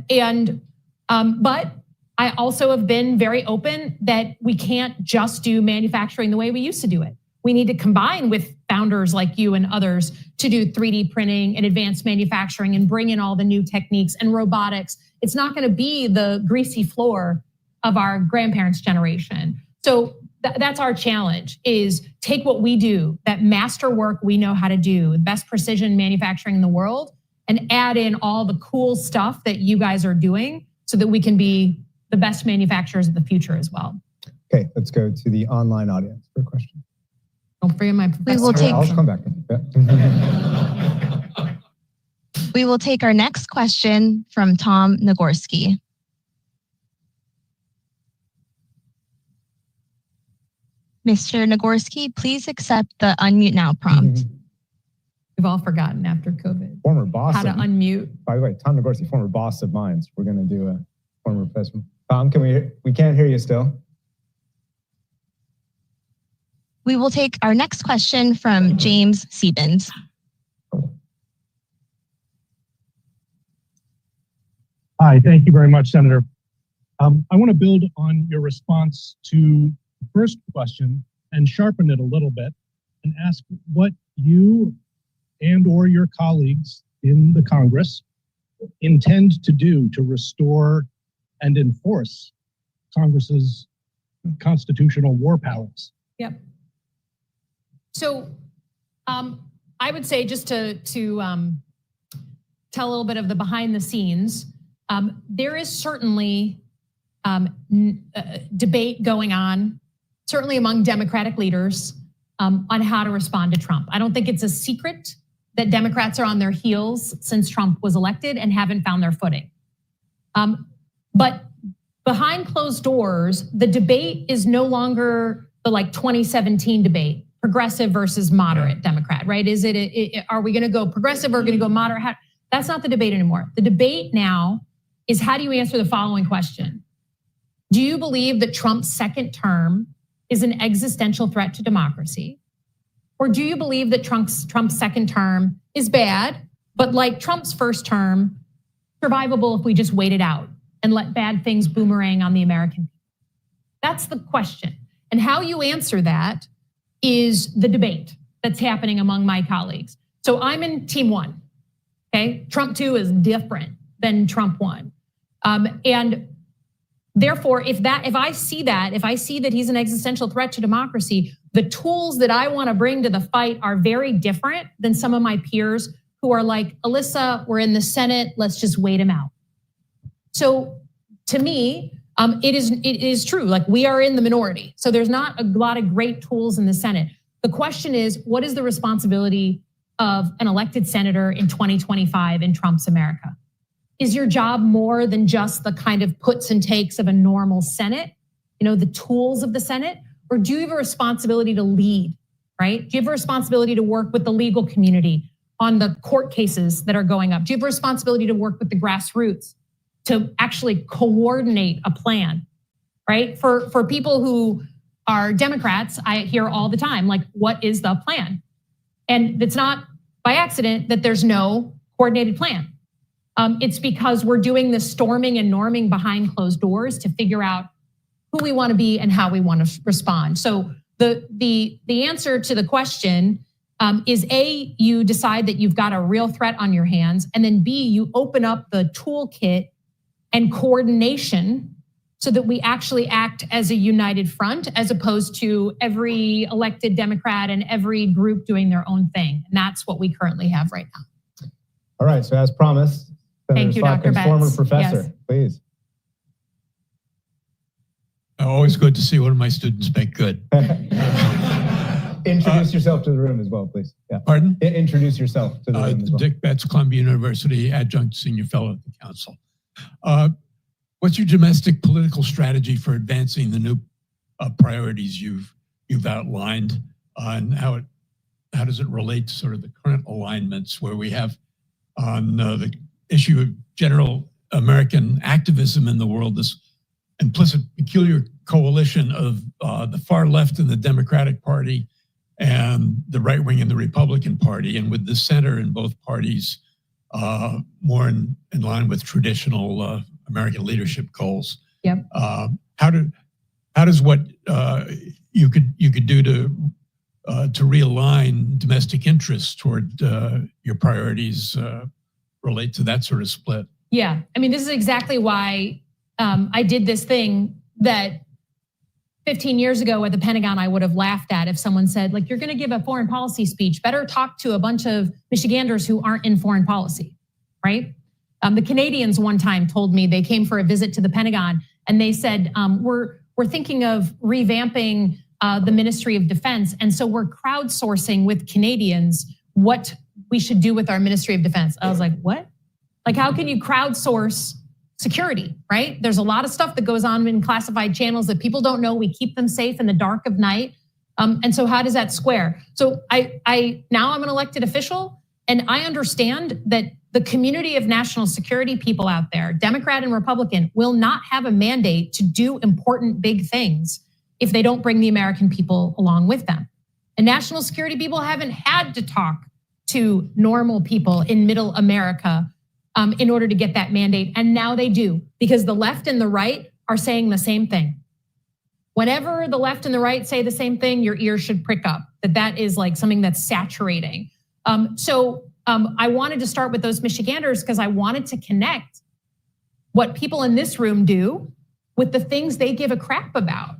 I also have been very open that we can't just do manufacturing the way we used to do it. We need to combine with founders like you and others to do 3D printing and advanced manufacturing and bring in all the new techniques and robotics. It's not going to be the greasy floor of our grandparents' generation. So that's our challenge, is take what we do, that master work we know how to do, the best precision manufacturing in the world, and add in all the cool stuff that you guys are doing so that we can be the best manufacturers of the future as well. Okay, let's go to the online audience for a question. Don't forget my professor. We will take. I'll come back. We will take our next question from Tom Nagorski. Mr. Nagorski, please accept the unmute now prompt. We've all forgotten after COVID. Former boss. How to unmute. By the way, Tom Nagorski, former boss of mine. So we're going to do a former professor. Tom, we can't hear you still. We will take our next question from James Siebens. Hi, thank you very much, Senator. I want to build on your response to the first question and sharpen it a little bit and ask what you and or your colleagues in the Congress intend to do to restore and enforce Congress's constitutional war powers. Yep. So I would say just to tell a little bit of the behind the scenes, there is certainly debate going on, certainly among Democratic leaders, on how to respond to Trump. I don't think it's a secret that Democrats are on their heels since Trump was elected and haven't found their footing. But behind closed doors, the debate is no longer the 2017 debate, progressive versus moderate Democrat, right? Are we gonna go progressive or gonna go moderate? That's not the debate anymore. The debate now is, how do you answer the following question? Do you believe that Trump's second term is an existential threat to democracy? Or do you believe that Trump's second term is bad, but like Trump's first term, survivable if we just wait it out and let bad things boomerang on the American people? That's the question. And how you answer that is the debate that's happening among my colleagues. So I'm in team one, okay? Trump 2 is different than Trump 1. And therefore, if I see that he's an existential threat to democracy, the tools that I wanna bring to the fight are very different than some of my peers who are like, Elissa, we're in the Senate, let's just wait him out. So to me, it is true, we are in the minority. So there's not a lot of great tools in the Senate. The question is, what is the responsibility of an elected senator in 2025 in Trump's America? Is your job more than just the kind of puts and takes of a normal Senate, the tools of the Senate? Or do you have a responsibility to lead, right? Do you have a responsibility to work with the legal community on the court cases that are going up? Do you have a responsibility to work with the grassroots to actually coordinate a plan, right? For people who are Democrats, I hear all the time, what is the plan? And it's not by accident that there's no coordinated plan. It's because we're doing this storming and norming behind closed doors to figure out who we want to be and how we want to respond. So the answer to the question is A, you decide that you've got a real threat on your hands, and then B, you open up the toolkit and coordination so that we actually act as a united front, as opposed to every elected Democrat and every group doing their own thing. And that's what we currently have right now. All right, so as promised, Thank you, Dr. Betts. Former professor, yes. Please. Always good to see one of my students make good. Introduce yourself to the room as well, please. Yeah. Pardon? Introduce yourself to the room as well. Dick Betts, Columbia University, adjunct senior fellow at the council. What's your domestic political strategy for advancing the new priorities you've outlined, and how does it relate to sort of the current alignments where we have on the issue of general American activism in the world, this implicit peculiar coalition of the far left in the Democratic Party and the right wing in the Republican Party, and with the center in both parties more in line with traditional American leadership goals. Yep. How does what you could do to realign domestic interests toward your priorities relate to that sort of split? Yeah, I mean, this is exactly why I did this thing that 15 years ago at the Pentagon, I would have laughed at if someone said, you're gonna give a foreign policy speech, better talk to a bunch of Michiganders who aren't in foreign policy, right? The Canadians one time told me, they came for a visit to the Pentagon and they said, we're thinking of revamping the Ministry of Defense. And so we're crowdsourcing with Canadians what we should do with our Ministry of Defense. I was like, what? How can you crowdsource security, right? There's a lot of stuff that goes on in classified channels that people don't know. We keep them safe in the dark of night. And so how does that square? So now I'm an elected official, and I understand that the community of national security people out there, Democrat and Republican, will not have a mandate to do important big things if they don't bring the American people along with them. And national security people haven't had to talk to normal people in middle America in order to get that mandate. And now they do, because the left and the right are saying the same thing. Whenever the left and the right say the same thing, your ears should prick up, that is something that's saturating. I wanted to start with those Michiganders because I wanted to connect what people in this room do with the things they give a crap about.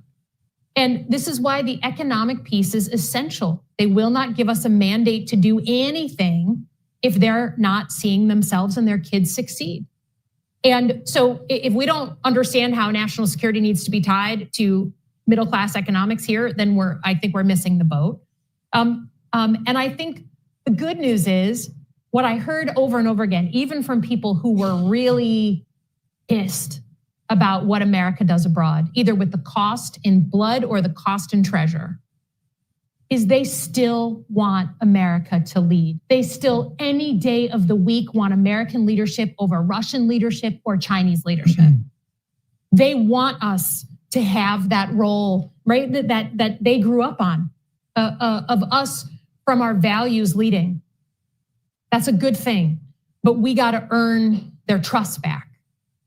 And this is why the economic piece is essential. They will not give us a mandate to do anything if they're not seeing themselves and their kids succeed. And so if we don't understand how national security needs to be tied to middle-class economics here, then I think we're missing the boat. And I think the good news is what I heard over and over again, even from people who were really pissed about what America does abroad, either with the cost in blood or the cost in treasure, is they still want America to lead. They still, any day of the week, want American leadership over Russian leadership or Chinese leadership. They want us to have that role, right? That they grew up on, of us from our values leading. That's a good thing, but we got to earn their trust back.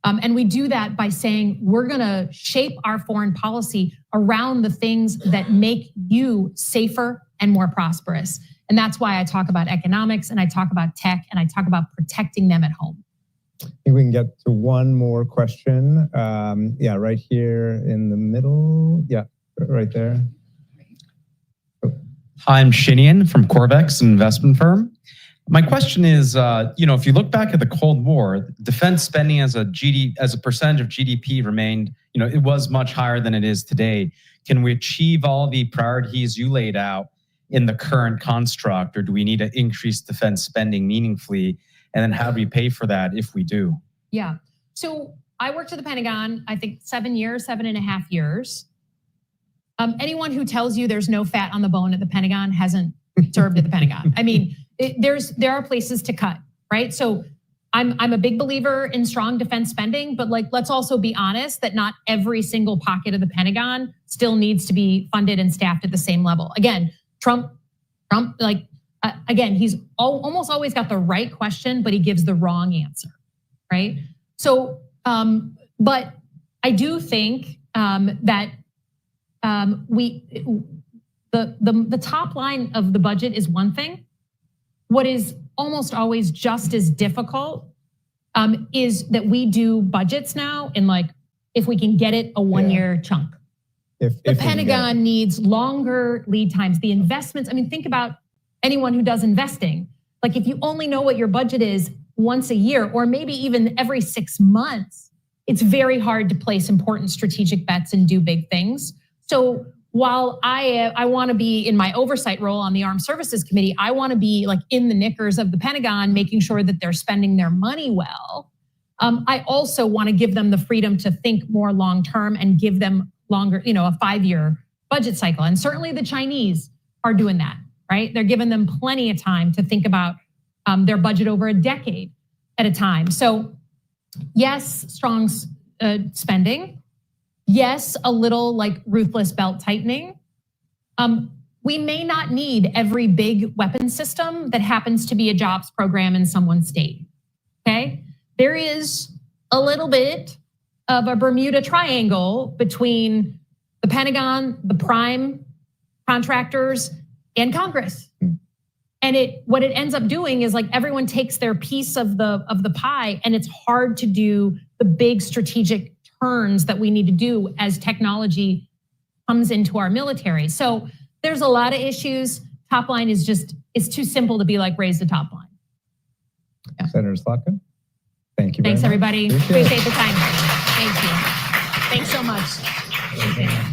And we do that by saying we're going to shape our foreign policy around the things that make you safer and more prosperous. And that's why I talk about economics and I talk about tech and I talk about protecting them at home. I think we can get to one more question. Yeah, right here in the middle. Yeah, right there. Hi, I'm Shinian from Corvex, an investment firm. My question is, if you look back at the Cold War, defense spending as a percentage of GDP remained, it was much higher than it is today. Can we achieve all the priorities you laid out in the current construct, or do we need to increase defense spending meaningfully? And then how do we pay for that if we do? Yeah, so I worked at the Pentagon, I think 7.5 years. Anyone who tells you there's no fat on the bone at the Pentagon hasn't served at the Pentagon. I mean, there are places to cut, right? So I'm a big believer in strong defense spending, but let's also be honest that not every single pocket of the Pentagon still needs to be funded and staffed at the same level. Again, Trump, he's almost always got the right question, but he gives the wrong answer, right? So, but I do think that the top line of the budget is one thing. What is almost always just as difficult is that we do budgets now in if we can get it, a one-year chunk. The Pentagon needs longer lead times. The investments, think about anyone who does investing. If you only know what your budget is once a year, or maybe even every 6 months, it's very hard to place important strategic bets and do big things. So while I want to be in my oversight role on the Armed Services Committee, I want to be in the knickers of the Pentagon, making sure that they're spending their money well. I also want to give them the freedom to think more long-term and give them longer, a 5-year budget cycle. And certainly the Chinese are doing that, right? They're giving them plenty of time to think about their budget over a decade at a time. So yes, strong spending. Yes, a little ruthless belt tightening. We may not need every big weapon system that happens to be a jobs program in someone's state, okay? There is a little bit of a Bermuda Triangle between the Pentagon, the prime contractors, and Congress. And what it ends up doing is everyone takes their piece of the pie, and it's hard to do the big strategic turns that we need to do as technology comes into our military. So there's a lot of issues. Top line is it's too simple to be raise the top line. Yeah. Senator Slotkin, thank you. Thanks, very much. Everybody. Appreciate the time. Thank you. Thanks so much.